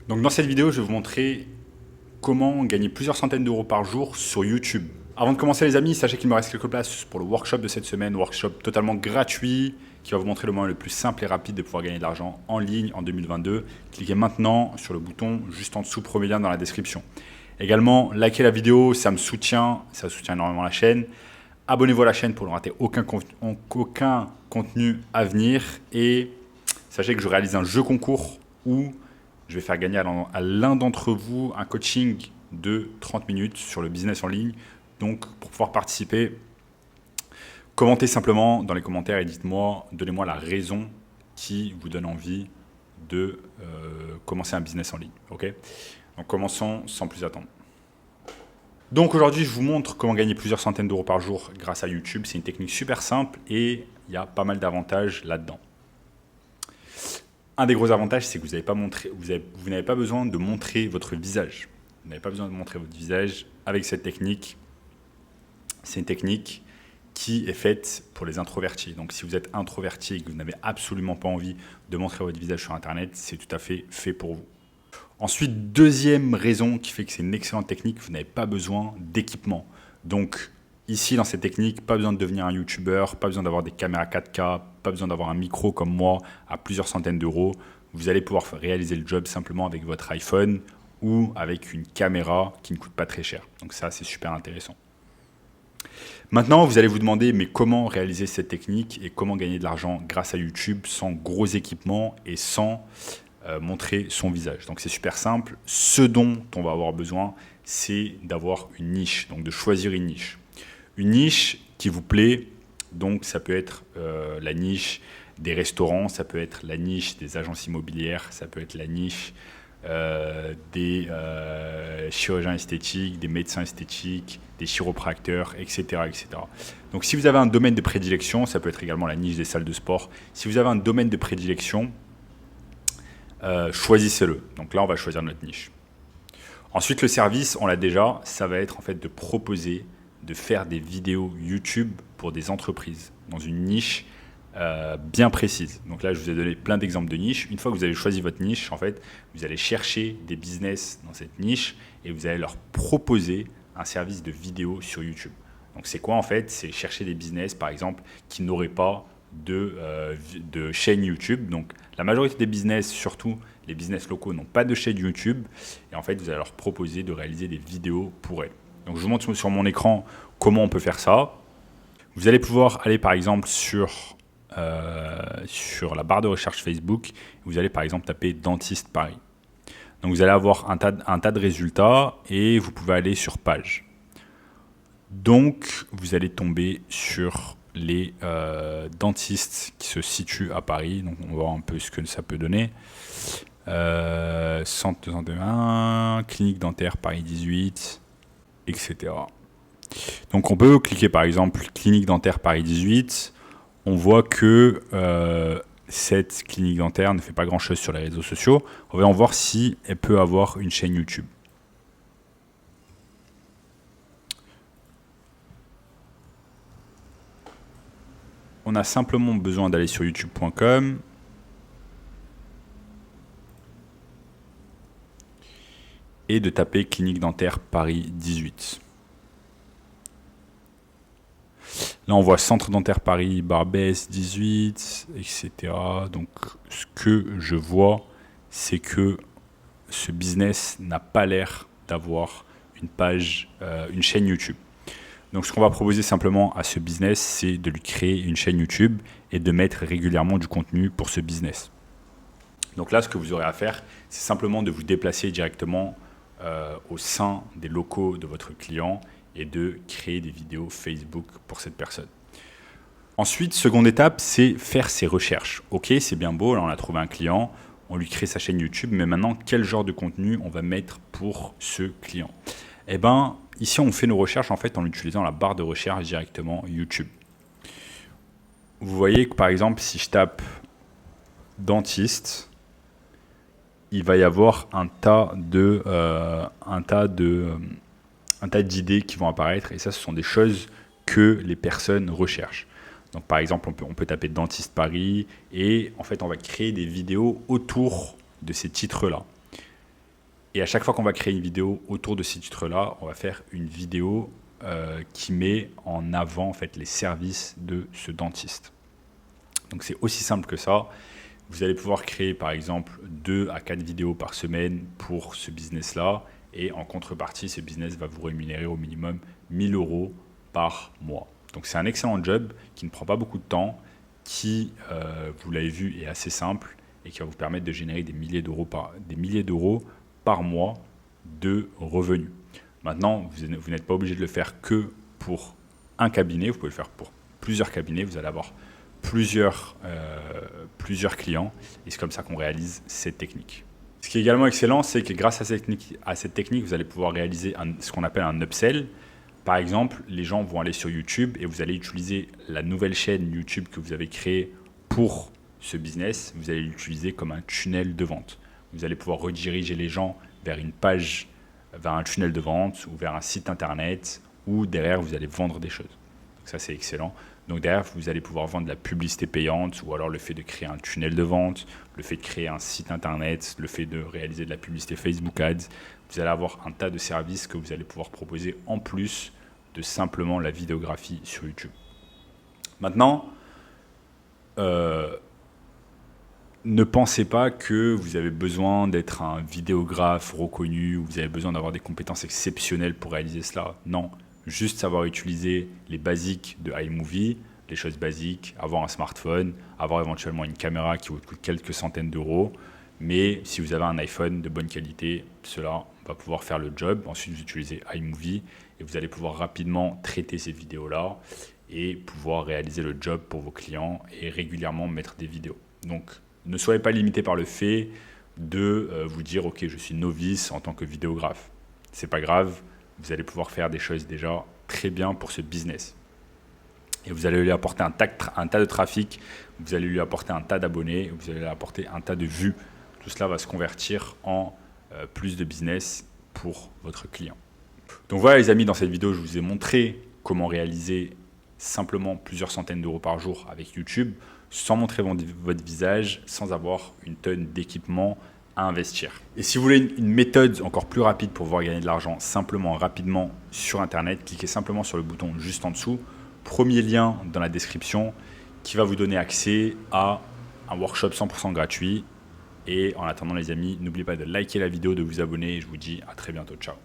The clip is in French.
Donc dans cette vidéo, je vais vous montrer comment gagner plusieurs centaines d'euros par jour sur YouTube. Avant de commencer les amis, sachez qu'il me reste quelques places pour le workshop de cette semaine, workshop totalement gratuit qui va vous montrer le moyen le plus simple et rapide de pouvoir gagner de l'argent en ligne en 2022. Cliquez maintenant sur le bouton juste en dessous, premier lien dans la description. Également, likez la vidéo, ça me soutient, ça soutient énormément la chaîne. Abonnez-vous à la chaîne pour ne rater aucun contenu à venir. Et sachez que je réalise un jeu concours où je vais faire gagner à l'un d'entre vous un coaching de 30 minutes sur le business en ligne. Donc, pour pouvoir participer, commentez simplement dans les commentaires et donnez-moi la raison qui vous donne envie de commencer un business en ligne. Ok ? Donc, commençons sans plus attendre. Donc aujourd'hui, je vous montre comment gagner plusieurs centaines d'euros par jour grâce à YouTube. C'est une technique super simple et il y a pas mal d'avantages là-dedans. Un des gros avantages, c'est que vous n'avez pas besoin de montrer votre visage. Vous n'avez pas besoin de montrer votre visage avec cette technique. C'est une technique qui est faite pour les introvertis. Donc si vous êtes introverti et que vous n'avez absolument pas envie de montrer votre visage sur Internet, c'est tout à fait pour vous. Ensuite, deuxième raison qui fait que c'est une excellente technique, vous n'avez pas besoin d'équipement. Donc ici, dans cette technique, pas besoin de devenir un YouTuber, pas besoin d'avoir des caméras 4K, pas besoin d'avoir un micro comme moi à plusieurs centaines d'euros. Vous allez pouvoir réaliser le job simplement avec votre iPhone ou avec une caméra qui ne coûte pas très cher. Donc ça, c'est super intéressant. Maintenant, vous allez vous demander, mais comment réaliser cette technique et comment gagner de l'argent grâce à YouTube sans gros équipements et sans montrer son visage. Donc c'est super simple. Ce dont on va avoir besoin, c'est d'avoir une niche, donc de choisir une niche. Une niche qui vous plaît, donc ça peut être la niche des restaurants, ça peut être la niche des agences immobilières, ça peut être la niche des chirurgiens esthétiques, des médecins esthétiques, des chiropracteurs, etc., etc. Donc si vous avez un domaine de prédilection, ça peut être également la niche des salles de sport. Si vous avez un domaine de prédilection, choisissez-le. Donc là, on va choisir notre niche. Ensuite, le service, on l'a déjà, ça va être en fait de proposer de faire des vidéos YouTube pour des entreprises dans une niche bien précise. Donc là, je vous ai donné plein d'exemples de niches. Une fois que vous avez choisi votre niche, en fait, vous allez chercher des business dans cette niche et vous allez leur proposer un service de vidéo sur YouTube. Donc c'est quoi en fait? C'est chercher des business, par exemple, qui n'auraient pas de chaîne YouTube. Donc la majorité des business, surtout les business locaux, n'ont pas de chaîne YouTube. Et en fait, vous allez leur proposer de réaliser des vidéos pour elles. Donc je vous montre sur mon écran comment on peut faire ça. Vous allez pouvoir aller par exemple sur la barre de recherche Facebook. Vous allez par exemple taper dentiste Paris. Donc vous allez avoir un tas de résultats et vous pouvez aller sur page. Donc vous allez tomber sur les dentistes qui se situent à Paris. Donc on va voir un peu ce que ça peut donner. Centre de santé 1, clinique dentaire Paris 18, etc. Donc on peut cliquer par exemple clinique dentaire Paris 18. On voit que cette clinique dentaire ne fait pas grand chose sur les réseaux sociaux. On va en voir si elle peut avoir une chaîne YouTube. On a simplement besoin d'aller sur youtube.com et de taper clinique dentaire Paris 18. Là, on voit centre dentaire Paris, Barbès 18, etc. Donc, ce que je vois, c'est que ce business n'a pas l'air d'avoir une chaîne YouTube. Donc, ce qu'on va proposer simplement à ce business, c'est de lui créer une chaîne YouTube et de mettre régulièrement du contenu pour ce business. Donc là, ce que vous aurez à faire, c'est simplement de vous déplacer directement au sein des locaux de votre client et de créer des vidéos Facebook pour cette personne. Ensuite, seconde étape, c'est faire ses recherches. Ok, c'est bien beau, là on a trouvé un client, on lui crée sa chaîne YouTube, mais maintenant, quel genre de contenu on va mettre pour ce client? Eh bien, ici, on fait nos recherches en fait en utilisant la barre de recherche directement YouTube. Vous voyez que par exemple, si je tape dentiste, il va y avoir un tas d'idées qui vont apparaître. Et ça, ce sont des choses que les personnes recherchent. Donc, par exemple, on peut taper dentiste Paris et en fait, on va créer des vidéos autour de ces titres-là. Et à chaque fois qu'on va créer une vidéo autour de ces titres-là, on va faire une vidéo qui met en avant en fait, les services de ce dentiste. Donc c'est aussi simple que ça. Vous allez pouvoir créer par exemple 2 à 4 vidéos par semaine pour ce business-là. Et en contrepartie, ce business va vous rémunérer au minimum 1 000 € par mois. Donc c'est un excellent job qui ne prend pas beaucoup de temps, qui, vous l'avez vu, est assez simple et qui va vous permettre de générer des milliers d'euros par mois de revenus. Maintenant, vous n'êtes pas obligé de le faire que pour un cabinet, vous pouvez le faire pour plusieurs cabinets, vous allez avoir plusieurs clients et c'est comme ça qu'on réalise cette technique. Ce qui est également excellent, c'est que grâce à cette technique, vous allez pouvoir réaliser ce qu'on appelle un upsell. Par exemple, les gens vont aller sur YouTube et vous allez utiliser la nouvelle chaîne YouTube que vous avez créée pour ce business, vous allez l'utiliser comme un tunnel de vente. Vous allez pouvoir rediriger les gens vers une page, vers un tunnel de vente ou vers un site internet où derrière vous allez vendre des choses. Donc ça c'est excellent. Donc derrière vous allez pouvoir vendre de la publicité payante ou alors le fait de créer un tunnel de vente, le fait de créer un site internet, le fait de réaliser de la publicité Facebook Ads. Vous allez avoir un tas de services que vous allez pouvoir proposer en plus de simplement la vidéographie sur YouTube. Maintenant, ne pensez pas que vous avez besoin d'être un vidéographe reconnu ou vous avez besoin d'avoir des compétences exceptionnelles pour réaliser cela. Non, juste savoir utiliser les basiques de iMovie, les choses basiques, avoir un smartphone, avoir éventuellement une caméra qui vous coûte quelques centaines d'euros. Mais si vous avez un iPhone de bonne qualité, cela va pouvoir faire le job. Ensuite, vous utilisez iMovie et vous allez pouvoir rapidement traiter ces vidéos-là et pouvoir réaliser le job pour vos clients et régulièrement mettre des vidéos. Donc, ne soyez pas limité par le fait de vous dire « Ok, je suis novice en tant que vidéographe ». Ce n'est pas grave, vous allez pouvoir faire des choses déjà très bien pour ce business. Et vous allez lui apporter un tas de trafic, vous allez lui apporter un tas d'abonnés, vous allez lui apporter un tas de vues. Tout cela va se convertir en plus de business pour votre client. Donc voilà les amis, dans cette vidéo, je vous ai montré comment réaliser simplement plusieurs centaines d'euros par jour avec YouTube sans montrer votre visage, sans avoir une tonne d'équipement à investir. Et si vous voulez une méthode encore plus rapide pour pouvoir gagner de l'argent simplement, rapidement sur Internet, cliquez simplement sur le bouton juste en dessous. Premier lien dans la description qui va vous donner accès à un workshop 100% gratuit. Et en attendant les amis, n'oubliez pas de liker la vidéo, de vous abonner et je vous dis à très bientôt. Ciao.